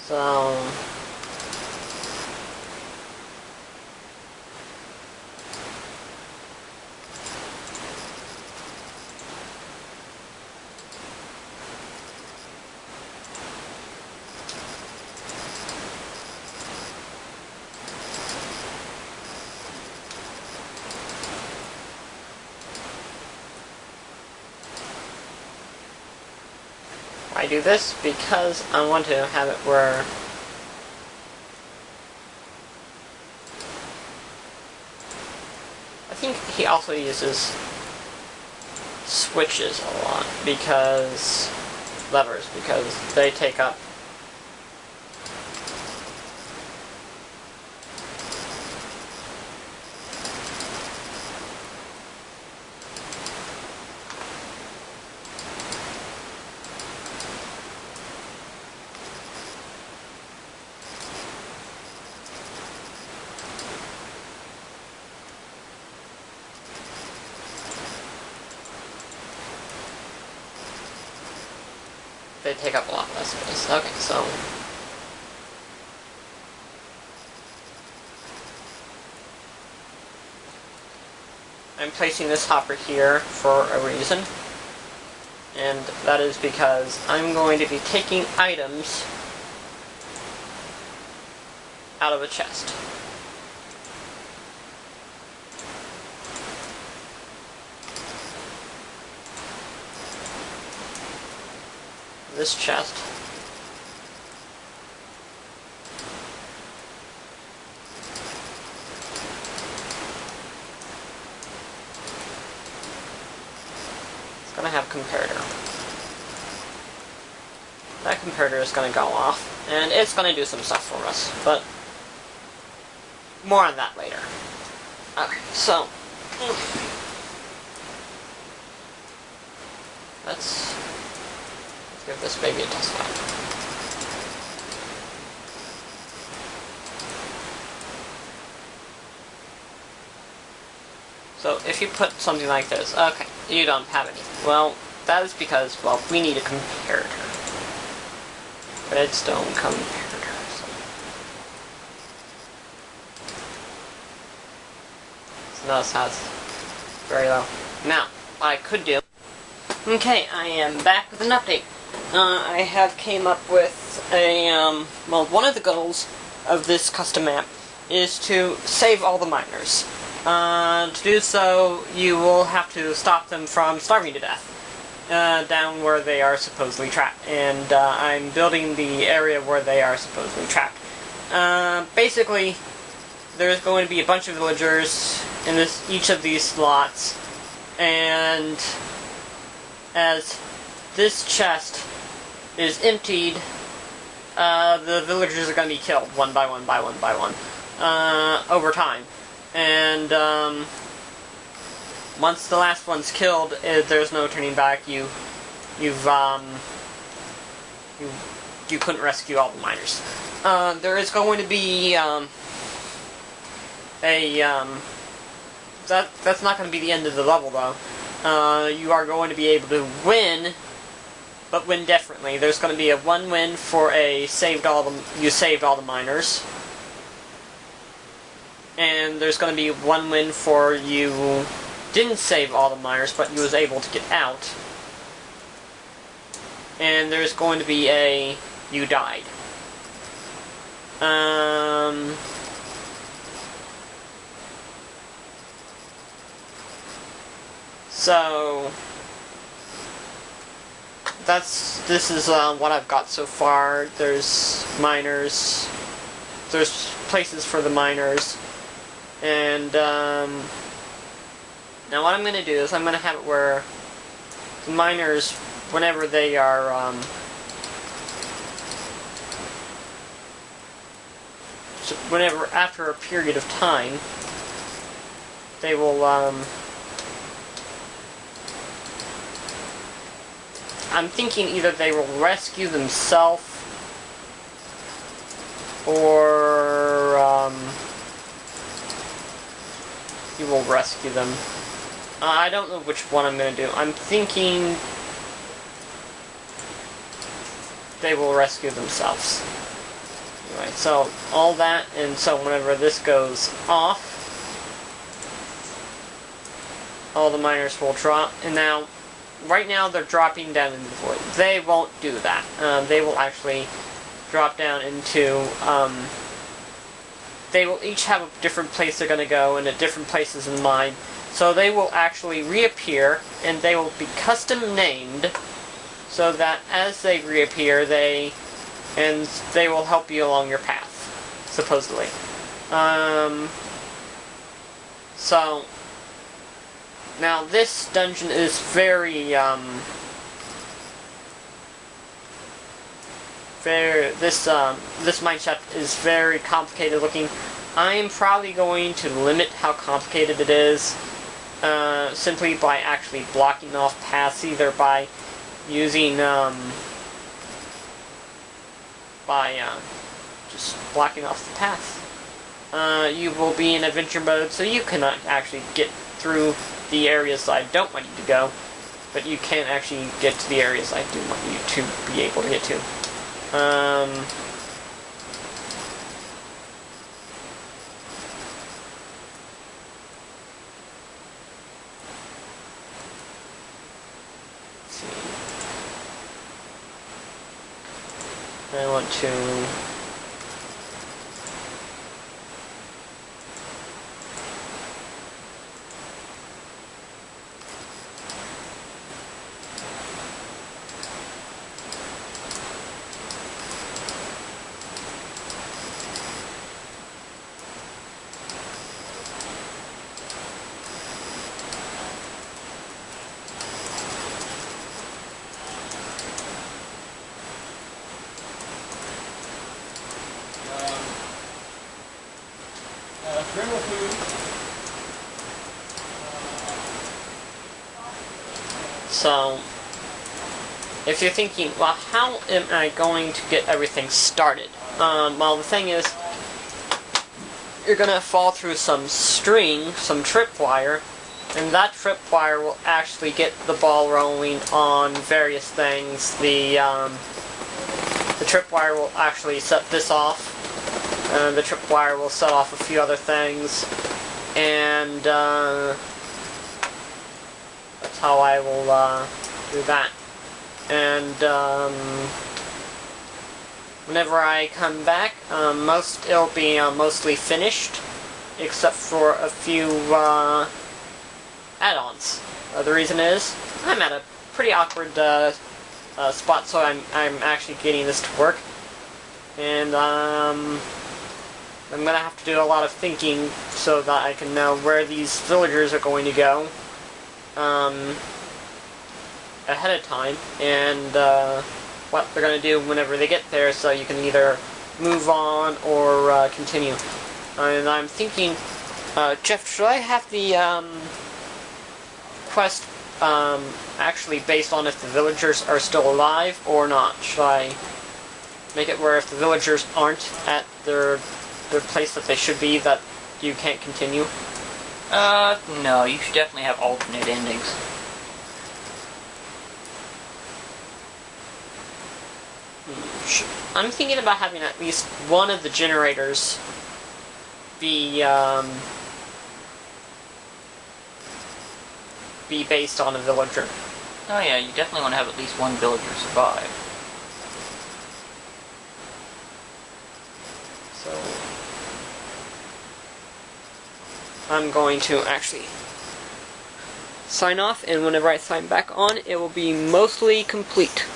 So I do this because I want to have it where I think he also uses switches a lot because levers, because they take up a lot less space. Okay, so I'm placing this hopper here for a reason, and that is because I'm going to be taking items out of a chest. This chest is going to have comparator. That comparator is going to go off, and it's going to do some stuff for us, but more on that later. Okay, so let's give this baby a test fire. So if you put something like this, okay, you don't have any. Well, that is because, well, we need a comparator. Redstone comparator. So notice how it's very low. Now, what I could do. Okay, I am back with an update. I have came up with a, well, one of the goals of this custom map is to save all the miners. To do so, you will have to stop them from starving to death, down where they are supposedly trapped. And I'm building the area where they are supposedly trapped. Basically, there's going to be a bunch of villagers in each of these slots, and as this chest is emptied, the villagers are going to be killed one by one by one by one over time. And once the last one's killed, there's no turning back. You couldn't rescue all the miners. There is going to be that's not going to be the end of the level though. You are going to be able to win, but win differently. There's going to be a 1 win for you saved all the miners, and there's going to be 1 win for you didn't save all the miners, but you was able to get out. And there's going to be a you died. So this is what I've got so far. There's miners, there's places for the miners, and now what I'm going to do is I'm going to have it where the miners, whenever they are whenever after a period of time, they will I'm thinking either they will rescue themselves, or you will rescue them. I don't know which one I'm going to do. I'm thinking they will rescue themselves. Anyway, so all that, and so whenever this goes off, all the miners will drop. And now, right now they're dropping down into the void. They won't do that. They will actually drop down into, they will each have a different place they're going to go, and at different places in the mine. So they will actually reappear, and they will be custom named, so that as they reappear, they will help you along your path, supposedly. So, now this dungeon is very, this mine shaft is very complicated looking. I am probably going to limit how complicated it is, simply by actually blocking off paths, either by using, just blocking off the path. You will be in adventure mode, so you cannot actually get through the areas that I don't want you to go, but you can actually get to the areas I do want you to be able to get to. Let's see. I want to... So, if you're thinking, well, how am I going to get everything started? Well, the thing is, you're going to fall through some string, some tripwire, and that tripwire will actually get the ball rolling on various things. The tripwire will actually set this off. The tripwire will set off a few other things, and that's how I will do that. And whenever I come back, it'll be mostly finished, except for a few add-ons. The reason is I'm at a pretty awkward spot, so I'm actually getting this to work, and I'm gonna have to do a lot of thinking so that I can know where these villagers are going to go ahead of time, and what they're gonna do whenever they get there, so you can either move on or continue. And I'm thinking, Jeff, should I have the quest actually based on if the villagers are still alive or not? Should I make it where if the villagers aren't at their place that they should be, that you can't continue? No, you should definitely have alternate endings. I'm thinking about having at least one of the generators be based on a villager. Oh yeah, you definitely want to have at least one villager survive. So I'm going to actually sign off, and whenever I sign back on, it will be mostly complete.